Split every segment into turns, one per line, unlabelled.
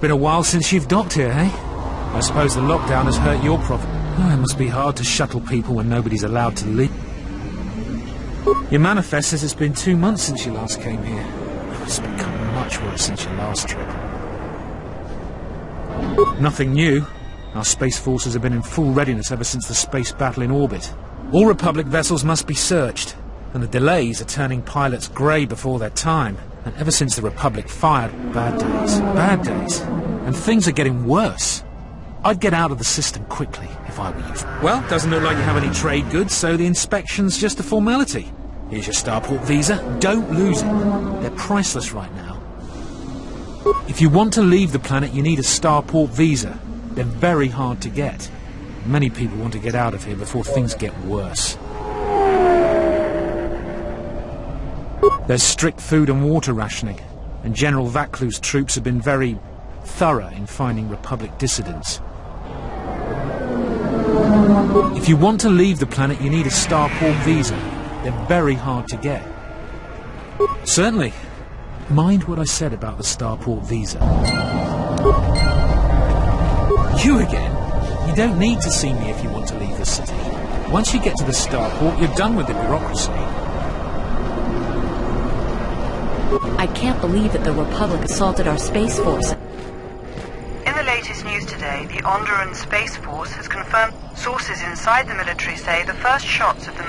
been a while since you've docked here, eh? I suppose the lockdown has hurt your profit. Oh, it must be hard to shuttle people when nobody's allowed to leave. Your manifest says it's been 2 months since you last came here. It's become much worse since your last trip. Nothing new. Our space forces have been in full readiness ever since the space battle in orbit. All Republic vessels must be searched, and the delays are turning pilots grey before their time. And ever since the Republic fired, bad days. And things are getting worse. I'd get out of the system quickly if I were you. Well, doesn't look like you have any trade goods, so the inspection's just a formality. Here's your starport visa. Don't lose it. They're priceless right now. If you want to leave the planet, you need a starport visa. They're very hard to get. Many people want to get out of here before things get worse. There's strict food and water rationing, and General Vaclu's troops have been very thorough in finding Republic dissidents. If you want to leave the planet, you need a starport visa. They're very hard to get. Certainly. Mind what I said about the starport visa. You again? You don't need to see me if you want to leave the city. Once you get to the starport, you're done with the bureaucracy.
I can't believe that the Republic assaulted our Space Force.
In the latest news today, the Onderan Space Force has confirmed sources inside the military say the first shots of the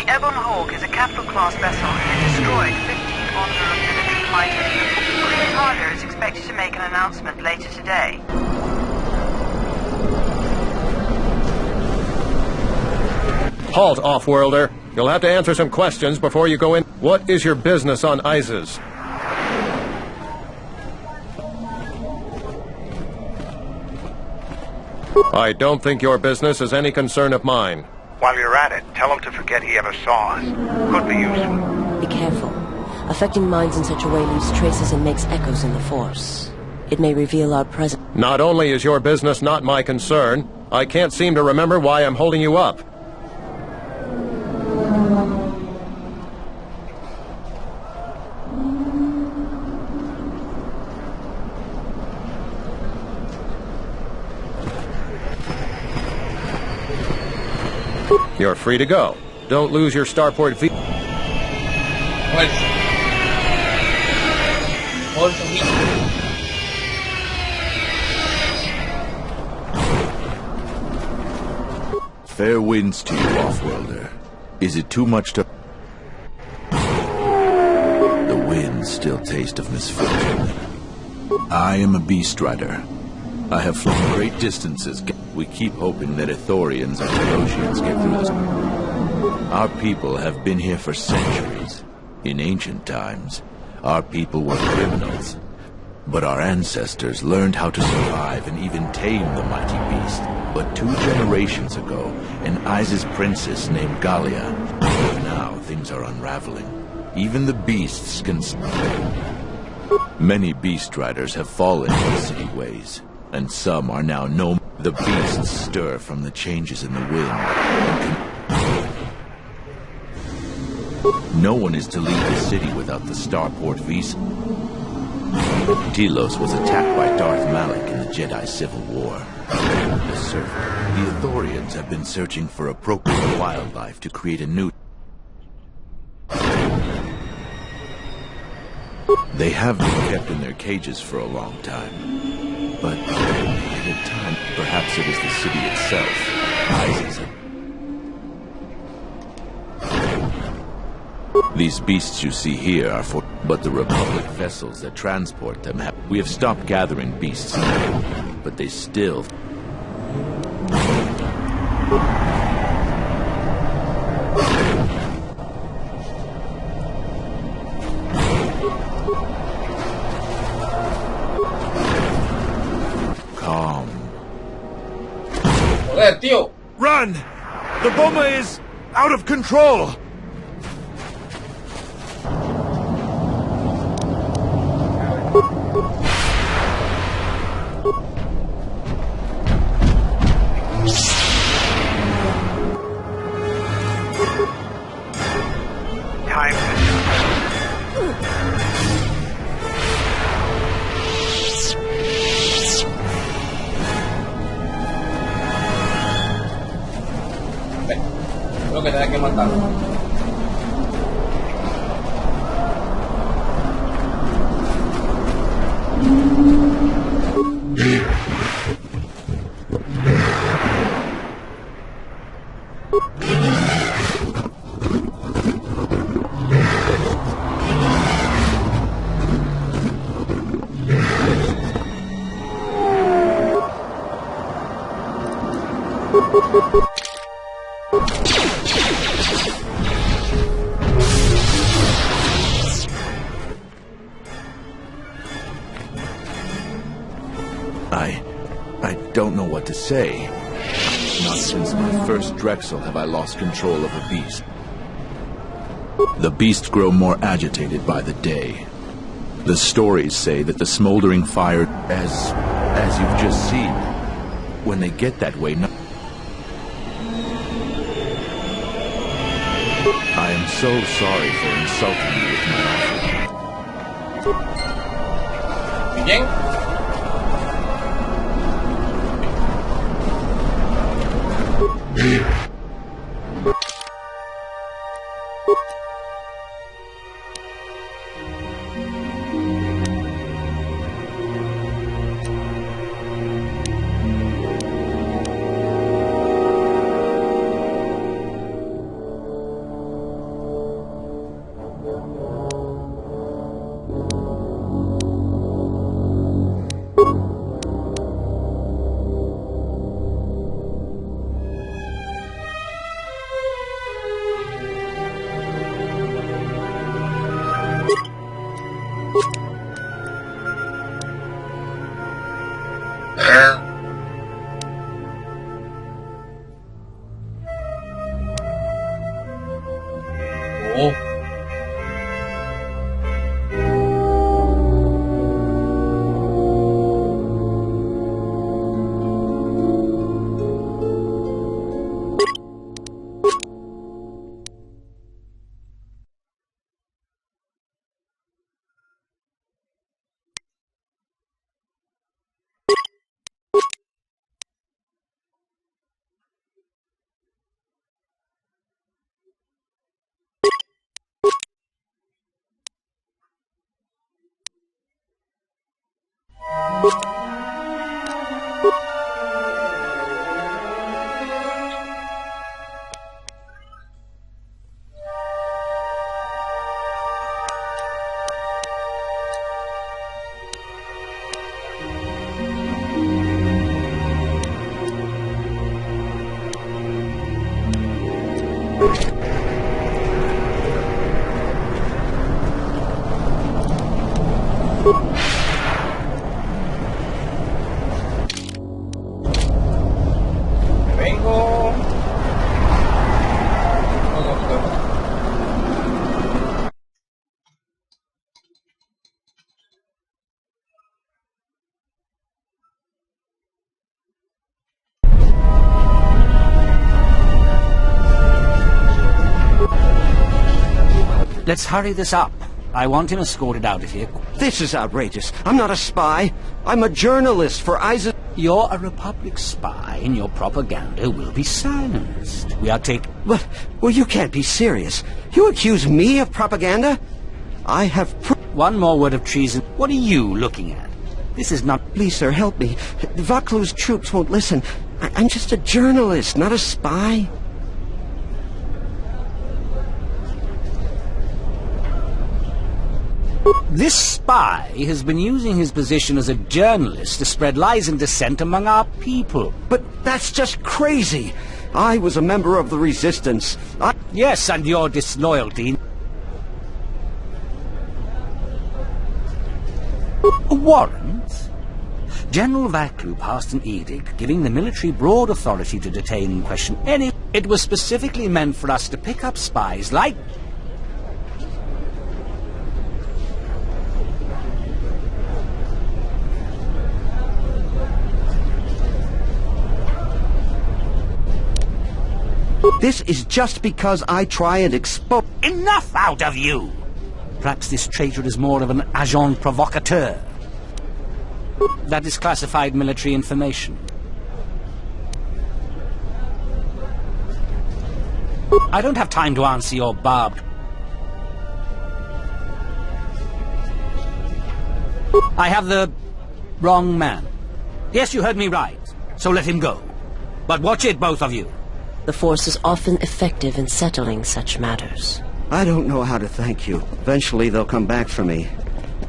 Ebon Hawk is a capital-class vessel and it destroyed 15 Onderan military fighters. Queen Talia is expected to make an announcement later today.
Halt, off-worlder. You'll have to answer some questions before you go in. What is your business on ISIS? I don't think your business is any concern of mine.
While you're at it, tell him to forget he ever saw us. Could be useful.
Be careful. Affecting minds in such a way leaves traces and makes echoes in the Force. It may reveal our presence.
Not only is your business not my concern, I can't seem to remember why I'm holding you up. You're free to go. Don't lose your starport visa.
Fair winds to you, off-worlder. Is it too much to... The winds still taste of misfortune. I am a beast rider. I have flown great distances. We keep hoping that Ithorians and Telosians get through this. Our people have been here for centuries. In ancient times, our people were criminals. But our ancestors learned how to survive and even tame the mighty beast. But 2 generations ago, an Isis princess named Gallia. Now things are unraveling. Even the beasts can... Many beast riders have fallen in the city ways. And some are now no... The beasts stir from the changes in the wind. No one is to leave the city without the starport visa. Telos was attacked by Darth Malak in the Jedi Civil War. The Ithorians have been searching for appropriate wildlife to create a new... They have been kept in their cages for a long time. But at a time, perhaps it is the city itself. These beasts you see here are for... But the Republic vessels that transport them have... We have stopped gathering beasts now, but they still... Calm.
Run! The bomber is out of control!
Time to
lo que tenga que matar.
I don't know what to say. Not since my first Drexel have I lost control of a beast. The beasts grow more agitated by the day. The stories say that the smoldering fire, as you've just seen, when they get that way, I am so sorry for insulting you with my offer.
Bien. Oh.
Let's hurry this up. I want him escorted out of here.
This is outrageous. I'm not a spy. I'm a journalist for ISIS.
You're a Republic spy, and your propaganda will be silenced. We are taking...
But, well, you can't be serious. You accuse me of propaganda? I have...
One more word of treason. What are you looking at? This is not...
Please, sir, help me. Vaklu's troops won't listen. I'm just a journalist, not a spy.
This spy has been using his position as a journalist to spread lies and dissent among our people.
But that's just crazy. I was a member of the resistance.
Yes, and your disloyalty... A warrant? General Vaklu passed an edict giving the military broad authority to detain and question any... It was specifically meant for us to pick up spies like...
This is just because I try and expose...
Enough out of you! Perhaps this traitor is more of an agent provocateur. That is classified military information. I don't have time to answer your barbed... I have the wrong man. Yes, you heard me right. So let him go. But watch it, both of you.
The Force is often effective in settling such matters.
I don't know how to thank you. Eventually they'll come back for me.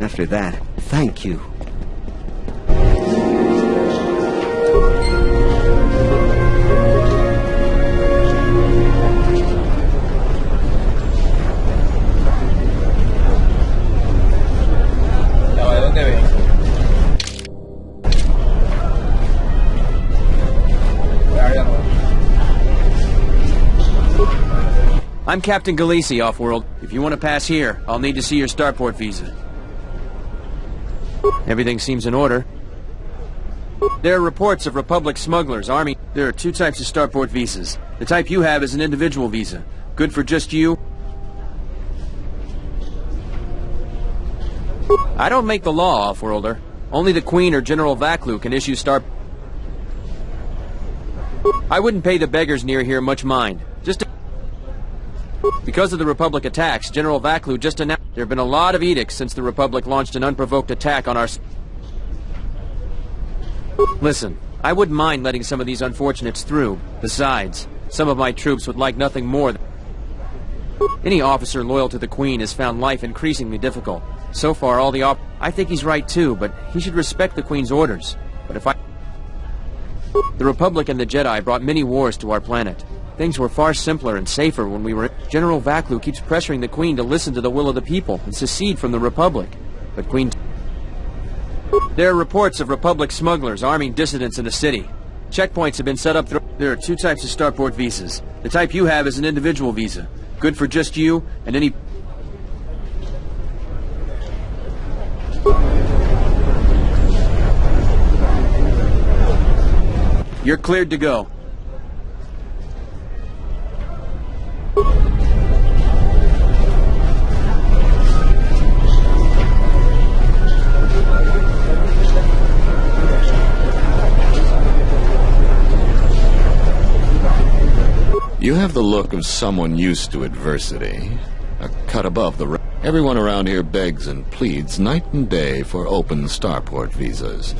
After that, thank you.
I'm Captain Galisi, Off-World. If you want to pass here, I'll need to see your starport visa. Everything seems in order. There are reports of Republic smugglers, Army... There are two types of starport visas. The type you have is an individual visa. Good for just you. I don't make the law, Off-Worlder. Only the Queen or General Vaklu can issue I wouldn't pay the beggars near here much mind. Because of the Republic attacks, General Vaklu just announced there have been a lot of edicts since the Republic launched an unprovoked attack on our... Listen, I wouldn't mind letting some of these unfortunates through. Besides, some of my troops would like nothing more than... Any officer loyal to the Queen has found life increasingly difficult. So far, all the I think he's right too, but he should respect the Queen's orders. But if The Republic and the Jedi brought many wars to our planet. Things were far simpler and safer when we were... General Vaklu keeps pressuring the Queen to listen to the will of the people and secede from the Republic. But Queen... There are reports of Republic smugglers arming dissidents in the city. Checkpoints have been set up through... There are two types of starport visas. The type you have is an individual visa. Good for just you and any... You're cleared to go.
You have the look of someone used to adversity, a cut above the rest. Everyone around here begs and pleads night and day for open starport visas.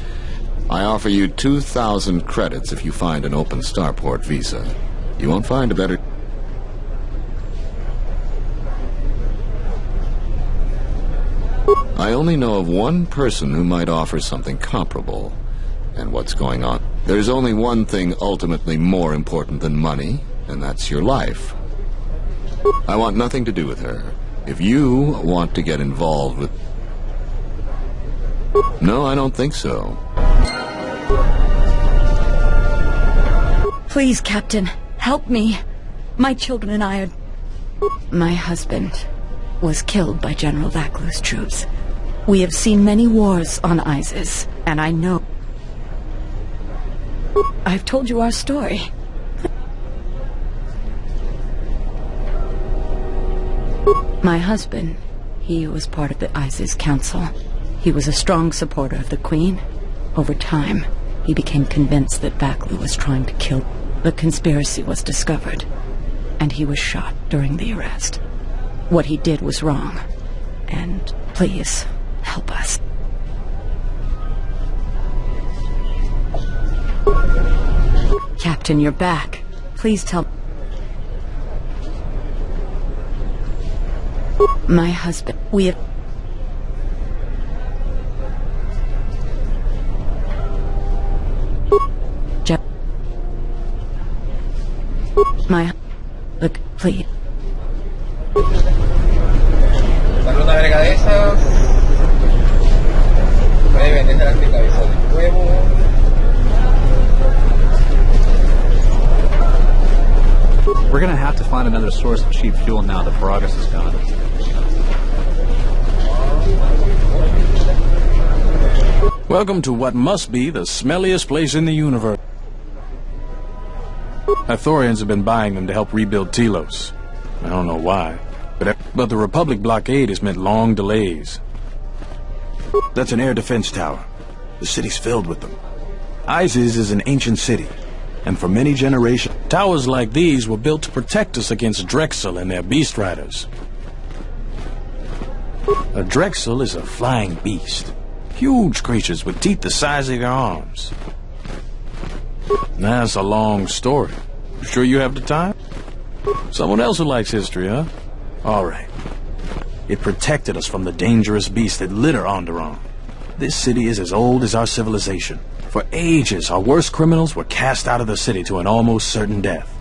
I offer you 2,000 credits if you find an open starport visa. You won't find a better... I only know of one person who might offer something comparable. And what's going on? There's only one thing ultimately more important than money, and that's your life. I want nothing to do with her. If you want to get involved with... No, I don't think so.
Please, Captain, help me. My children and I are... My husband was killed by General Vaklu's troops. We have seen many wars on Isis, and I know... I've told you our story. My husband, he was part of the Isis Council. He was a strong supporter of the Queen. Over time, he became convinced that Vaklu was trying to kill... The conspiracy was discovered, and he was shot during the arrest. What he did was wrong, and please, help us. Captain, you're back. Please tell... My husband, we have... Look, please.
Una verga de esas. Puede vender la cabeza de huevo.
We're gonna have to find another source of cheap fuel now that Paragus is gone.
Welcome to what must be the smelliest place in the universe. Ithorians have been buying them to help rebuild Telos. I don't know why, but the Republic blockade has meant long delays.
That's an air defense tower. The city's filled with them. Isis is an ancient city.
and for many generations, towers like these were built to protect us against Drexel and their beast riders. A Drexel is a flying beast. Huge creatures with teeth the size of your arms. That's a long story. You sure you have the time? Someone else who likes history, huh? All right. It protected us from the dangerous beasts that litter Onderon. This city is as old as our civilization. For ages, our worst criminals were cast out of the city to an almost certain death.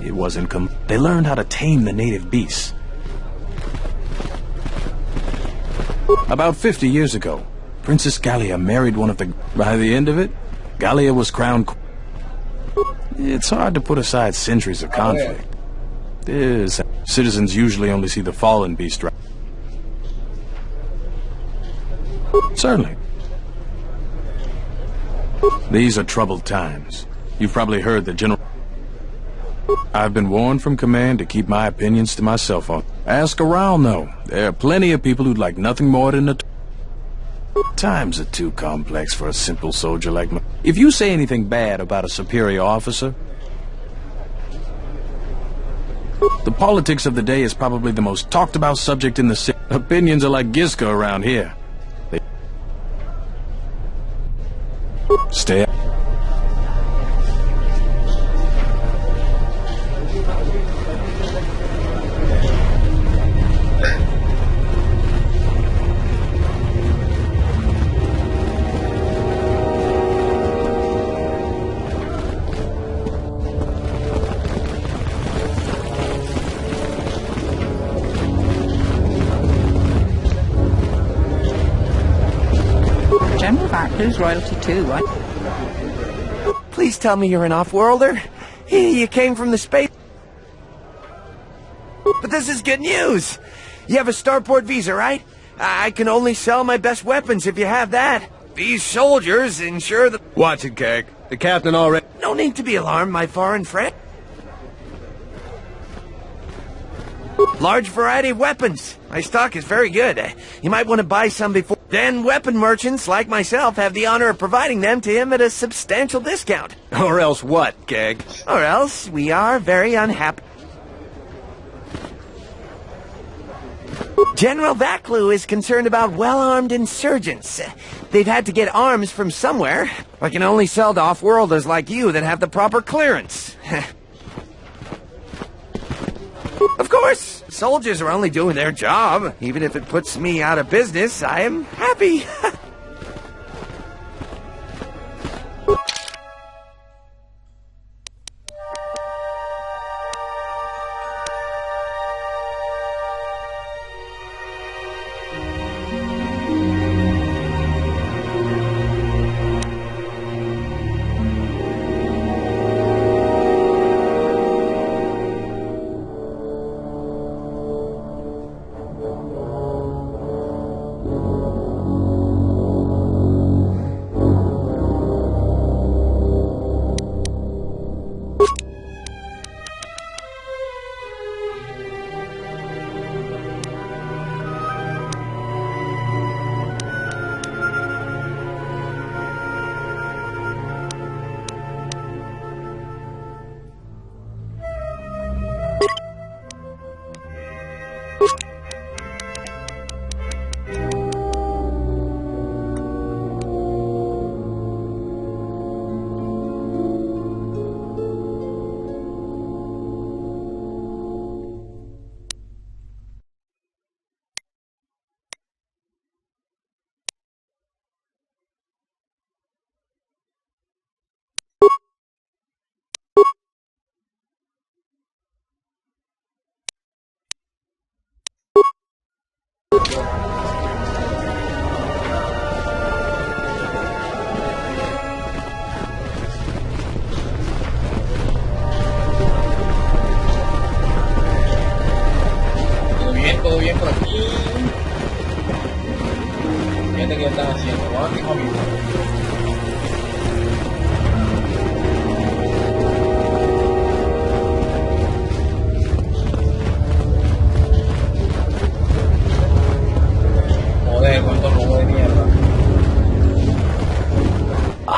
It wasn't they learned how to tame the native beasts. About 50 years ago, Princess Gallia married one of the... By the end of it, Gallia was crowned... It's hard to put aside centuries of conflict. Citizens usually only see the fallen beast. Certainly. These are troubled times. You've probably heard that General... I've been warned from command to keep my opinions to myself on. Ask around, though. There are plenty of people who'd like nothing more than to... Times are too complex for a simple soldier like me. If you say anything bad about a superior officer... The politics of the day is probably the most talked about subject in the city. Opinions are like GUSTA around here. Stay up.
General Barclay's royalty too, right?
Please tell me you're an off-worlder. You came from the space... But this is good news! You have a starport visa, right? I can only sell my best weapons if you have that. These soldiers ensure the...
Watch it, Keg. The captain already...
No need to be alarmed, my foreign friend. Large variety of weapons. My stock is very good. You might want to buy some before... Then weapon merchants like myself have the honor of providing them to him at a substantial discount.
Or else what, Keg?
Or else we are very unhappy. General Vaklu is concerned about well-armed insurgents. They've had to get arms from somewhere. I can only sell to off-worlders like you that have the proper clearance. Of course, soldiers are only doing their job. Even if it puts me out of business, I am happy.
Todo bien por aquí. Fíjate que están haciendo. Vamos a ver cómo joder, cuánto robo de mierda.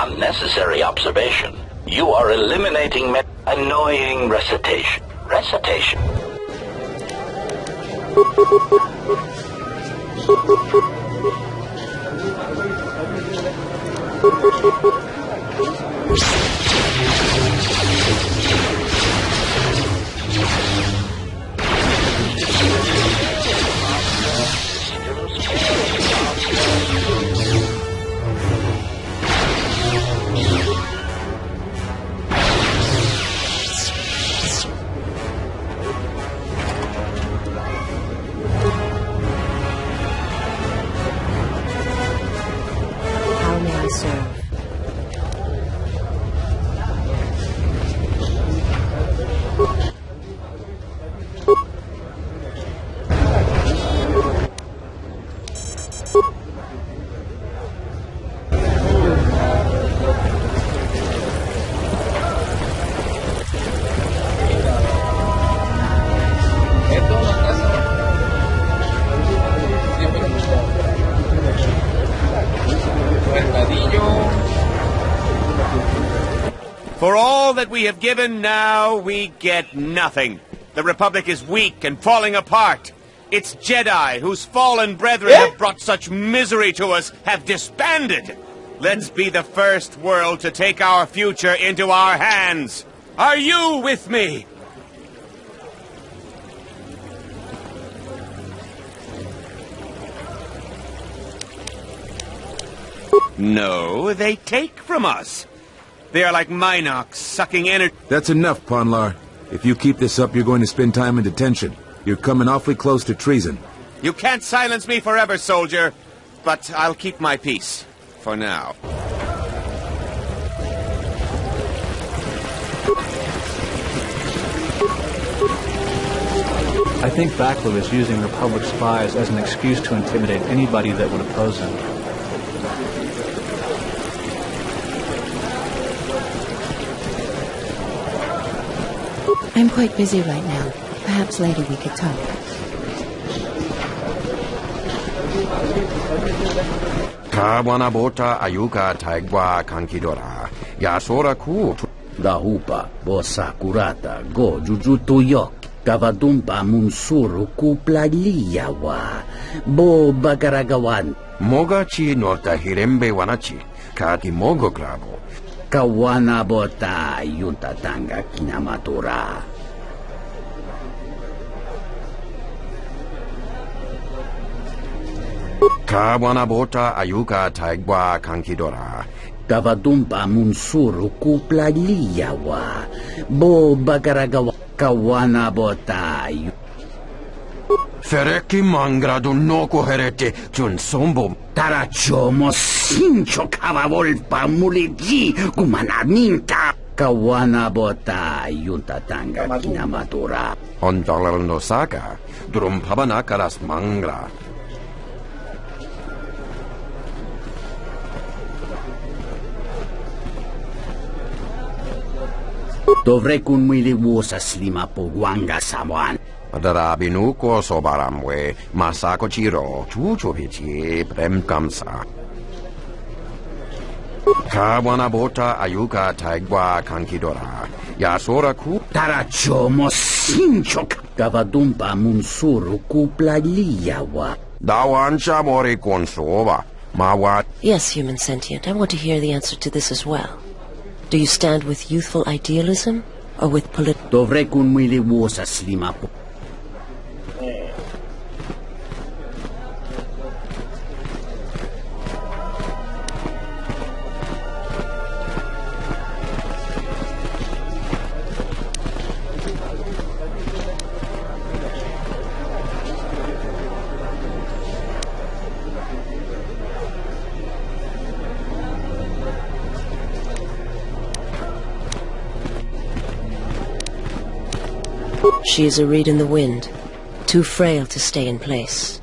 Unnecessary observation.
You are eliminating annoying recitation.
How may I serve?
For all that we have given, now we get nothing. The Republic is weak and falling apart. Its Jedi, whose fallen brethren have brought such misery to us, have disbanded. Let's be the first world to take our future into our hands. Are you with me? No, they take from us. They are like Minox, sucking energy.
That's enough, Ponlar. If you keep this up, you're going to spend time in detention. You're coming awfully close to treason.
You can't silence me forever, soldier. But I'll keep my peace. For now.
I think Baklu is using Republic spies as an excuse to intimidate anybody that would oppose him.
I'm quite busy right now. Perhaps later we could talk.
Kawana bota ayuka taigwa kankidora. Yasora ku.
Dahupa, bosa kurata, go jujutu yok. Kavadumpa munsuru kuplaliyawa. Bo bagaragawan.
Mogachi norta hirembe wanachi. Kati mogo grabo.
Kawana bota yuntatanga kinamatura.
Kawana bota ayuka taigwa kankidora.
Kavadumpa munsuru kuplaliyawa. Bo bagaragawa. Kawana bota
Fereki mangradu noko herete junsombo.
Tarachomo sincho kavavolpa muliji kumanaminta. Kawana bota yuntatanga kinamatura.
Ondalal no saga. Drumpabana karas mangra.
Dovrei kun milivuosa slima pogwanga samoan.
Darabinu ko sobaramwe masako chiro chuchopichi premkamsa. Kawana bota ayuka taigwa kankidora. Yasora ku.
Tarachomo sincho kavadumpa munsuru kuplaliyawa.
Dawancha mori konsova. Mawa.
Yes, human sentient. I want to hear the answer to this as well. Do you stand with youthful idealism or with political?
Dovrei kun milivuosa slima po.
She is a reed in the wind, too frail to stay in place.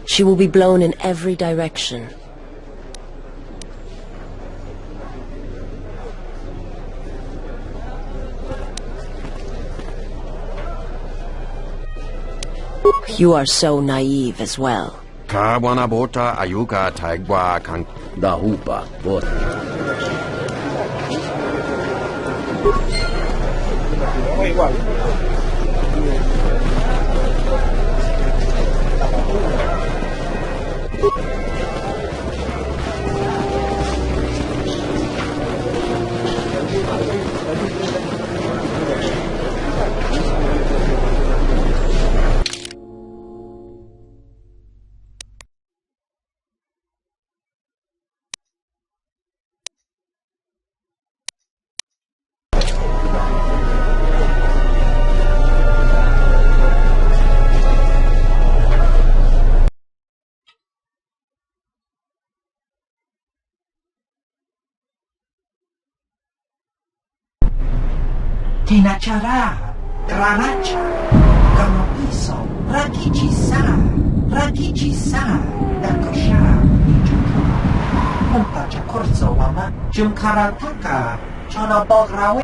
She will be blown in every direction. You are so naive as well.
Kawana bota ayuka taigwa kan.
Dahupa bota.
es igual.
Tinacara, granacha, ganopiso, rakijisa, dakosha, ijuju, montacha corso wama, jumkarataka, chonobograwe.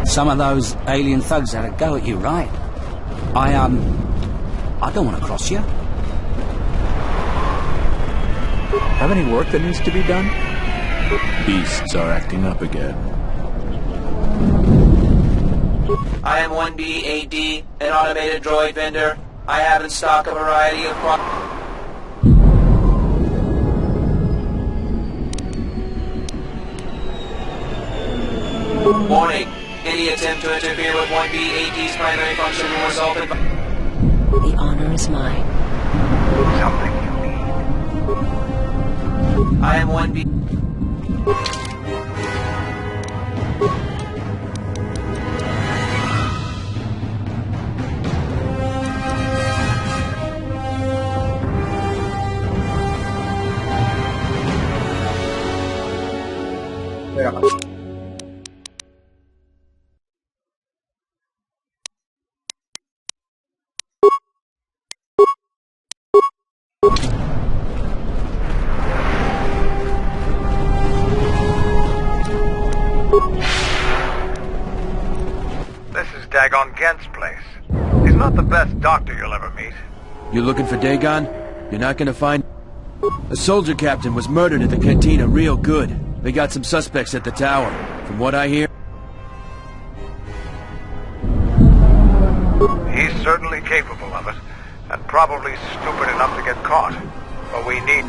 Some of those alien thugs had a go at you, right? I don't want to cross you.
Have any work that needs to be done? Beasts are acting up again.
I am 1B-AD, an automated droid vendor. I have in stock a variety of Warning. Any attempt to interfere with 1B-AD's primary function will result in...
The honor is mine.
Something you need.
I am 1B...
This is Dagon Gent's place. He's not the best doctor you'll ever meet.
You looking for Dagon? You're not gonna find... A soldier captain was murdered at the cantina real good. They got some suspects at the tower. From what I hear...
He's certainly capable of it, and probably stupid enough to get caught. But we need...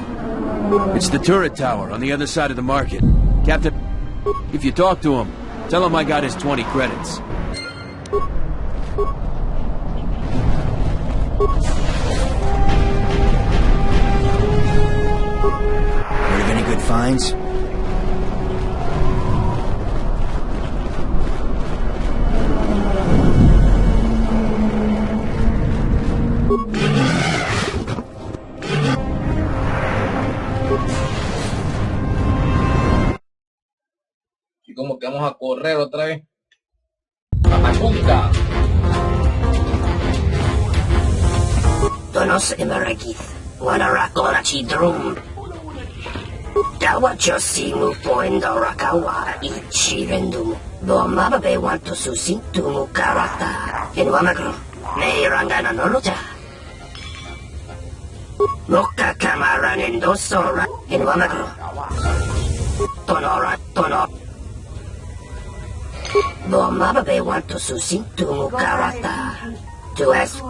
It's the turret tower on the other side of the market. Captain, if you talk to him, tell him I got his 20 credits.
Heard of any good finds?
Y como que vamos a correr otra vez. A la punta.
Donos emeragith, wanara orachi drum. Dawacho simu poendo rakawa ichi rendumu. Bomababe want to susintumu karata. En wamagro, me rangana noroja. Mukka kamaranin dosora in Wamagro. Tonora, Tonor. Bomababe want to susi to Mukarata. To us.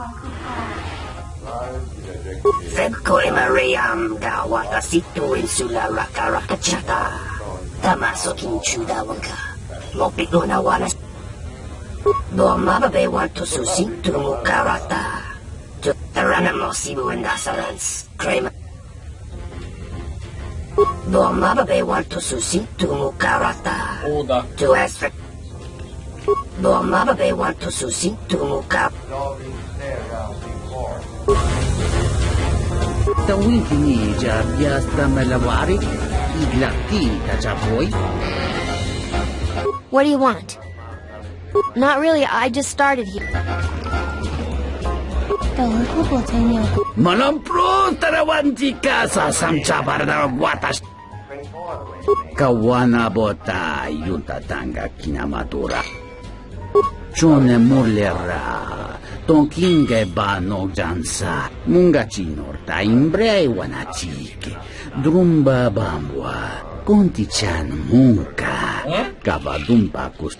Febko Mariam Gawata Situ Insula Raka Rakachata. Tamaso Kinchuda Waka. Mopiguna Wanas. Bomababe want to susi to Mukarata. To Taranamo Sibu and Nasarans. Kramer. Bomababe want to susi to Mukarata. To us. Bomababe want to susi to Mukarata.
Tawintini Jabiasta Malawari, Iglaki Tachaboy.
What do you want? Not really, I just started here.
Malampro Tarawanti Casa Samchabarda Watas Kawana Bota Yuntatanga Kinamatura Chone Mulera Tonkinge Bano Jansa Mungachinorta Imbre Wanachike Drumba Bambwa Contichan Munka Kabadumba Kus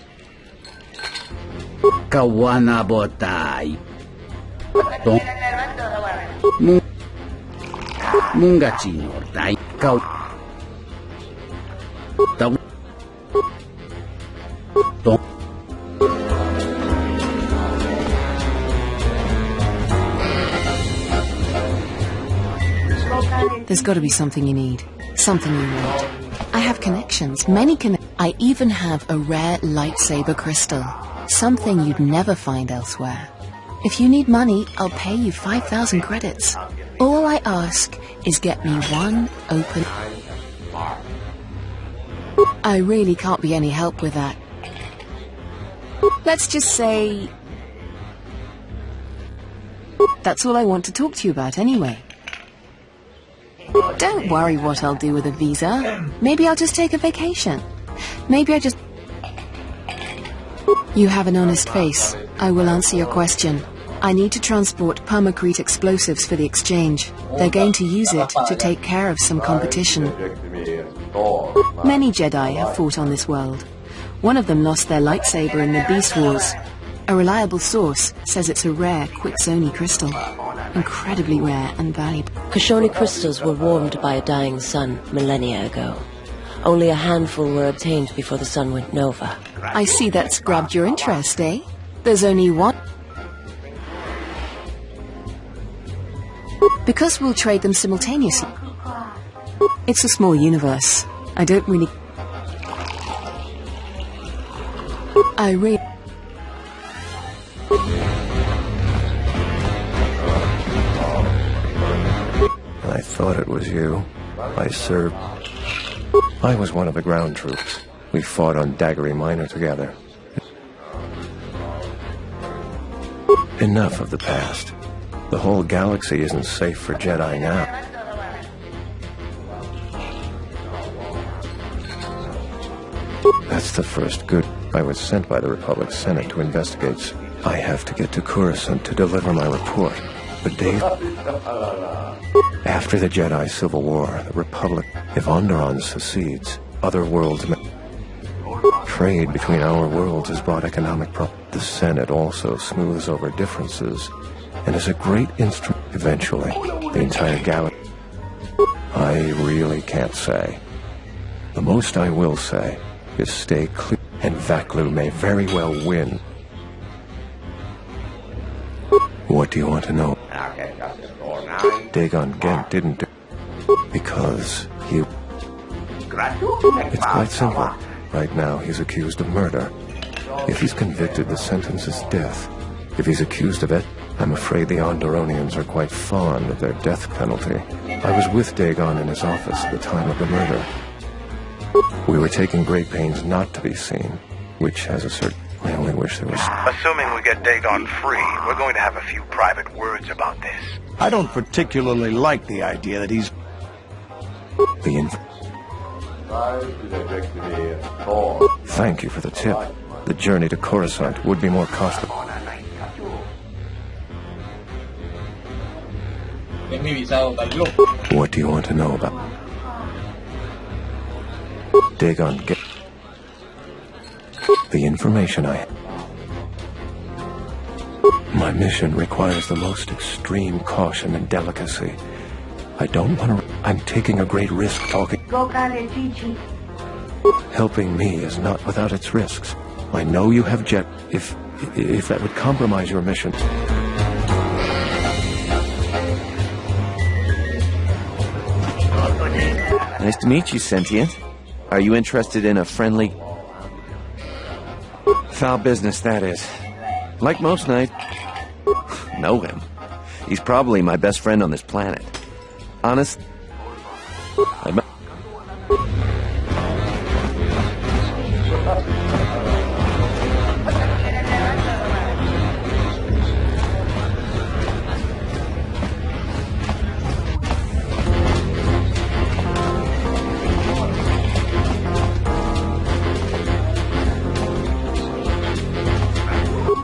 Kawana Botai Mungachinorta Kaw
There's got to be something you need. Something you want. I have connections. Many I even have a rare lightsaber crystal. Something you'd never find elsewhere. If you need money, I'll pay you 5,000 credits. All I ask is get me one open... I really can't be any help with that. Let's just say... That's all I want to talk to you about anyway. Don't worry what I'll do with a visa. Maybe I'll just take a vacation. Maybe I just... You have an honest face. I will answer your question. I need to transport permacrete explosives for the exchange. They're going to use it to take care of some competition. Many Jedi have fought on this world. One of them lost their lightsaber in the Beast Wars. A reliable source says it's a rare Quixoni crystal. Incredibly rare and valuable.
Quixoni crystals were warmed by a dying sun millennia ago. Only a handful were obtained before the sun went nova.
I see that's grabbed your interest, eh? There's only one. Because we'll trade them simultaneously. It's a small universe. I don't really...
I thought it was you. I was one of the ground troops. We fought on Daggery Minor together. Enough of the past. The whole galaxy isn't safe for Jedi now. That's the first good. I was sent by the Republic Senate to investigate. I have to get to Coruscant to deliver my report. But Dave... After the Jedi Civil War, the Republic, if Onderon secedes, other worlds may... Trade between our worlds has brought economic The Senate also smooths over differences and is a great instrument. Eventually, the entire galaxy... I really can't say. The most I will say is stay clear, and Vaklu may very well win. What do you want to know? Dagon Gent didn't do because he... It's quite simple. Right now, he's accused of murder. If he's convicted, the sentence is death. If he's accused of it, I'm afraid the Onderonians are quite fond of their death penalty. I was with Dagon in his office at the time of the murder. We were taking great pains not to be seen, which has a certain... I only wish there was...
Assuming we get Dagon free, we're going to have a few private words about this.
I don't particularly like the idea that he's...
Thank you for the tip. The journey to Coruscant would be more costly.
Es mi visado, está yo.
What do you want to know about? Dagon, get the information I have. My mission requires the most extreme caution and delicacy. I don't want to... I'm taking a great risk talking. Helping me is not without its risks. I know you have jet... If that would compromise your mission...
Nice to meet you, Sentient. Are you interested in a friendly... Foul business, that is. Like most nights. Know him. He's probably my best friend on this planet. Honest...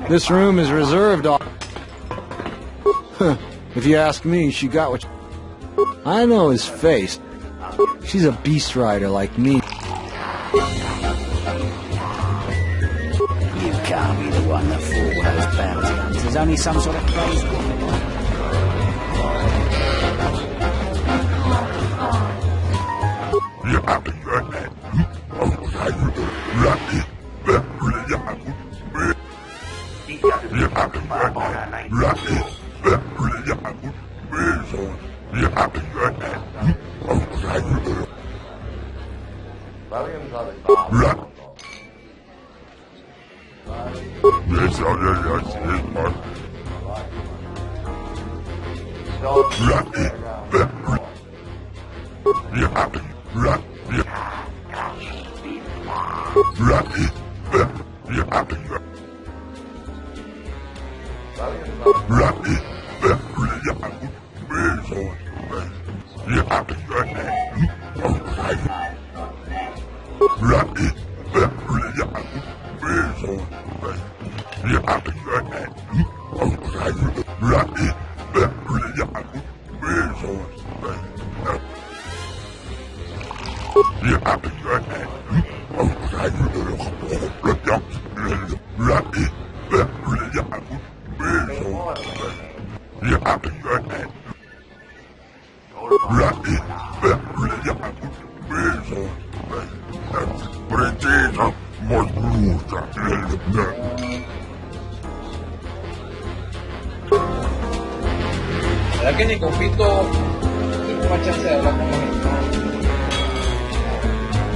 This room is reserved. If you ask me, she got what... I know his face. She's a beast rider like me.
You can't be the one that fought those bounty hunters. Only some sort of crazy...
¿Verdad que ni compito tengo más chance de hablar con la gente?